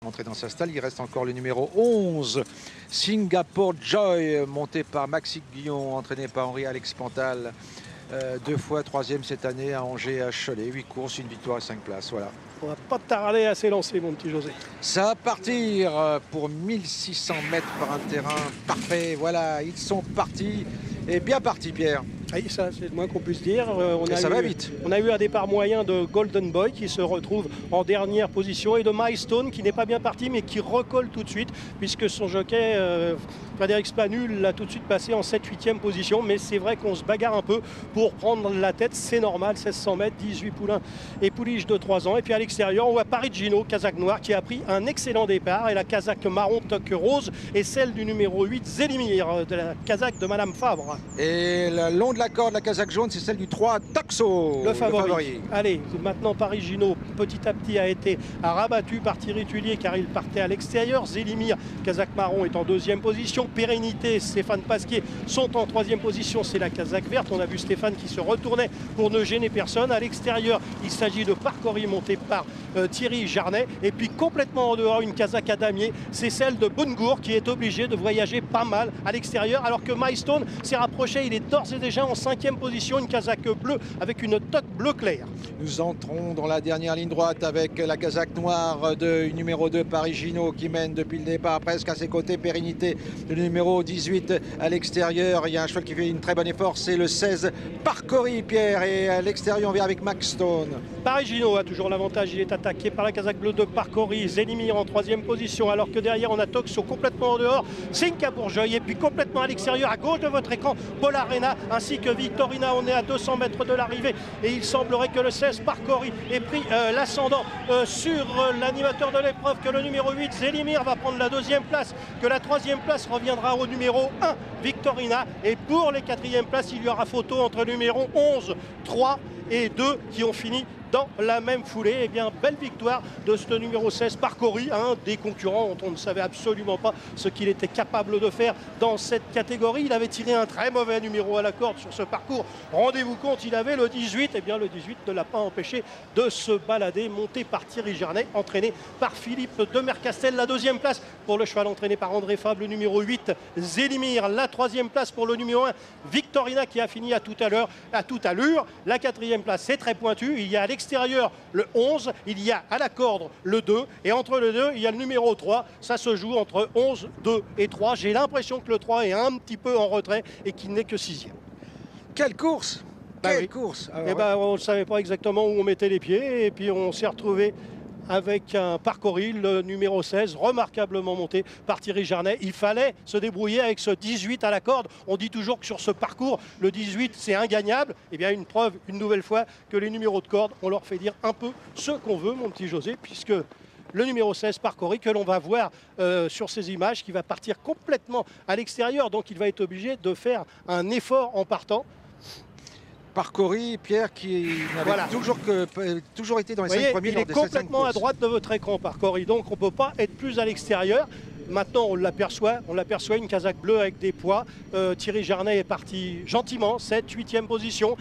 rentrer dans sa stalle. Il reste encore le numéro 11, Singapore Joy, monté par Maxime Guillon, entraîné par Henri-Alex Pantal. 2 fois 3e cette année à Angers et à Cholet. 8 courses, une victoire et 5 places. Voilà. On va pas tarder à s'élancer, mon petit José. Ça va partir pour 1600 mètres par un terrain parfait. Voilà, ils sont partis. Et bien partis, Pierre. Oui, ça c'est le moins qu'on puisse dire. Ça va vite. On a eu un départ moyen de Golden Boy qui se retrouve en dernière position et de Milestone qui n'est pas bien parti mais qui recolle tout de suite puisque son jockey Frédéric Spanul l'a tout de suite passé en 7-8e position. Mais c'est vrai qu'on se bagarre un peu pour prendre la tête. C'est normal, 1600 mètres, 18 poulains et pouliches de 3 ans. Et puis à l'extérieur, on voit Parigino, Kazakh noir, qui a pris un excellent départ. Et la Kazakh marron toque rose est celle du numéro 8, Zélimir, de la Kazakh de Madame Fabre. Et le long de la corde, la Kazakh jaune, c'est celle du 3, Toxo, le favori. Allez, maintenant Parigino, petit à petit, a été rabattu par Thierry Tullier car il partait à l'extérieur. Zélimir, Kazakh marron, est en 2e position. Pérennité, Stéphane Pasquier sont en 3e position. C'est la Kazakh verte. On a vu Stéphane qui se retournait pour ne gêner personne. À l'extérieur, il s'agit de Parcoris monté par Thierry Jarnet. Et puis complètement en dehors, une Kazakh à damier. C'est celle de Bungour qui est obligé de voyager pas mal à l'extérieur. Alors que Milestone s'est rapproché. Il est d'ores et déjà en 5e position. Une Kazakh bleue avec une toque bleu clair. Nous entrons dans la dernière ligne droite avec la Kazakh noire de numéro 2, Parigino, qui mène depuis le départ presque à ses côtés. Pérennité, le numéro 18 à l'extérieur. Il y a un cheval qui fait une très bonne effort, c'est le 16, Parcoris, Pierre. Et à l'extérieur, on vient avec Max Stone. Parigino a toujours l'avantage. Il est attaqué par la Kazakh bleue de Parcoris. Zélimir en 3e position, alors que derrière, on a Toxo complètement en dehors. Singapore Joy, et puis complètement à l'extérieur, à gauche de votre écran, Paul Arena ainsi que Victorina. On est à 200 mètres de l'arrivée et il semblerait que le 16 Parcoris ait pris l'ascendant sur l'animateur de l'épreuve, que le numéro 8 Zélimir va prendre la 2e place, que la 3e place reviendra au numéro 1 Victorina, et pour les 4e places il y aura photo entre le numéro 11, 3 et 2 qui ont fini dans la même foulée. Eh bien, belle victoire de ce numéro 16 Parcoris, un des concurrents dont on ne savait absolument pas ce qu'il était capable de faire dans cette catégorie. Il avait tiré un très mauvais numéro à la corde sur ce parcours. Rendez-vous compte, il avait le 18. Eh bien, le 18 ne l'a pas empêché de se balader, monté par Thierry Jarnet, entraîné par Philippe de Mercastel. La 2e place pour le cheval entraîné par André Fabre, le numéro 8 Zélimir. La 3e place pour le numéro 1 Victorina, qui a fini à toute allure. La 4e place, c'est très pointu. Il y a à l'extérieur le 11, il y a à la corde le 2, et entre le 2 il y a le numéro 3. Ça se joue entre 11, 2 et 3. J'ai l'impression que le 3 est un petit peu en retrait et qu'il n'est que 6e. Quelle course! Quelle course! Alors, on ne savait pas exactement où on mettait les pieds, et puis on s'est retrouvé avec un Parcoris, le numéro 16, remarquablement monté par Thierry Jarnet. Il fallait se débrouiller avec ce 18 à la corde. On dit toujours que sur ce parcours, le 18, c'est ingagnable. Eh bien, une preuve, une nouvelle fois, que les numéros de corde, on leur fait dire un peu ce qu'on veut, mon petit José, puisque le numéro 16, Parcoris, que l'on va voir sur ces images, qui va partir complètement à l'extérieur. Donc, il va être obligé de faire un effort en partant. Parcoris, Pierre, qui n'avait toujours été dans les 5 premiers. Il est complètement à droite de votre écran, Parcoris, donc on ne peut pas être plus à l'extérieur. Maintenant, on l'aperçoit, une Kazakh bleue avec des poids. Thierry Jarnet est parti gentiment, 7e, 8e position.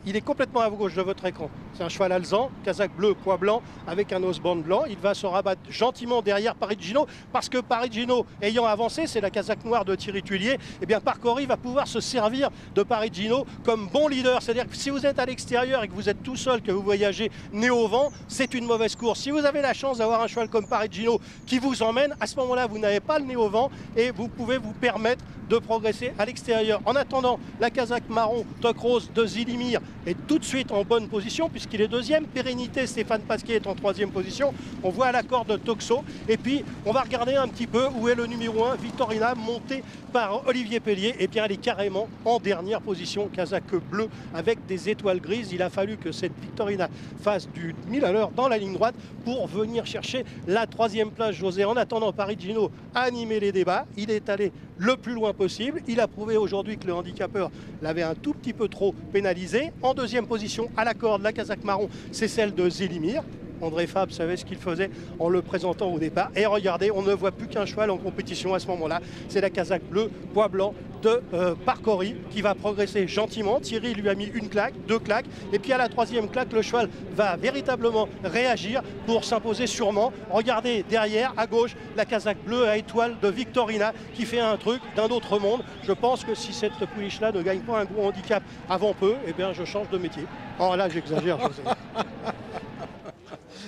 Il est complètement à gauche de votre écran. C'est un cheval alezan, Kazakh bleu, poids blanc, avec un osband blanc. Il va se rabattre gentiment derrière Parigino, parce que Parigino, ayant avancé, c'est la Kazakh noire de Thierry Tullier, eh bien Parcoris va pouvoir se servir de Parigino comme bon leader. C'est-à-dire que si vous êtes à l'extérieur et que vous êtes tout seul, que vous voyagez nez au vent, c'est une mauvaise course. Si vous avez la chance d'avoir un cheval comme Parigino qui vous emmène, à ce moment-là, vous n'avez pas le nez au vent et vous pouvez vous permettre de progresser à l'extérieur. En attendant, la Kazakh marron, toque rose de Zélimir est tout de suite en bonne position puisqu'il est 2e. Pérennité, Stéphane Pasquier est en 3e position. On voit à la corde Toxo. Et puis, on va regarder un petit peu où est le numéro 1, Victorina, monté par Olivier Pellier. Et bien, elle est carrément en dernière position, Kazakh bleu avec des étoiles grises. Il a fallu que cette Victorina fasse du 1000 à l'heure dans la ligne droite pour venir chercher la 3e place, José. En attendant, Parigino a animé les débats. Il est allé le plus loin possible. Il a prouvé aujourd'hui que le handicapeur l'avait un tout petit peu trop pénalisé. En 2e position, à la corde, la Kazakh marron, c'est celle de Zélimir. André Fabre savait ce qu'il faisait en le présentant au départ. Et regardez, on ne voit plus qu'un cheval en compétition à ce moment-là. C'est la Kazakh bleue, poids blanc de Parcory qui va progresser gentiment. Thierry lui a mis une claque, 2 claques. Et puis à la 3e claque, le cheval va véritablement réagir pour s'imposer sûrement. Regardez derrière, à gauche, la casaque bleue à étoile de Victorina qui fait un truc d'un autre monde. Je pense que si cette pouliche-là ne gagne pas un gros handicap avant peu, eh bien je change de métier. Oh là, j'exagère, José.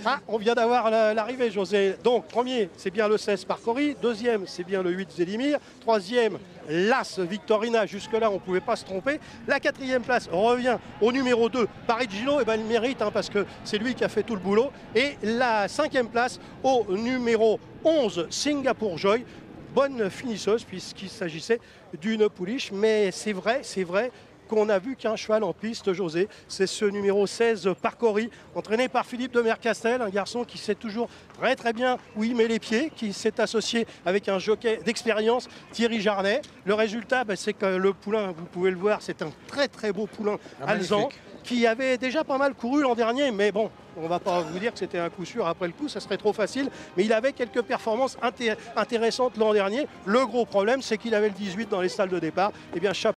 Ah, on vient d'avoir l'arrivée, José. Donc, premier, c'est bien le 16 Parcory. Deuxième, c'est bien le 8 Zélimir. Troisième, l'As Victorina. Jusque-là, on ne pouvait pas se tromper. La 4e place revient au numéro 2, Parigino. Et ben, il mérite parce que c'est lui qui a fait tout le boulot. Et la 5e place au numéro 11, Singapour Joy. Bonne finisseuse puisqu'il s'agissait d'une pouliche. Mais c'est vrai qu'on a vu qu'un cheval en piste, José, c'est ce numéro 16 Parcory, entraîné par Philippe de Mercastel, un garçon qui sait toujours très bien où il met les pieds, qui s'est associé avec un jockey d'expérience, Thierry Jarnet. Le résultat, c'est que le poulain, vous pouvez le voir, c'est un très beau poulain alezan qui avait déjà pas mal couru l'an dernier, mais bon, on ne va pas vous dire que c'était un coup sûr après le coup, ça serait trop facile, mais il avait quelques performances intéressantes l'an dernier. Le gros problème, c'est qu'il avait le 18 dans les stalles de départ. Eh bien, chapeau.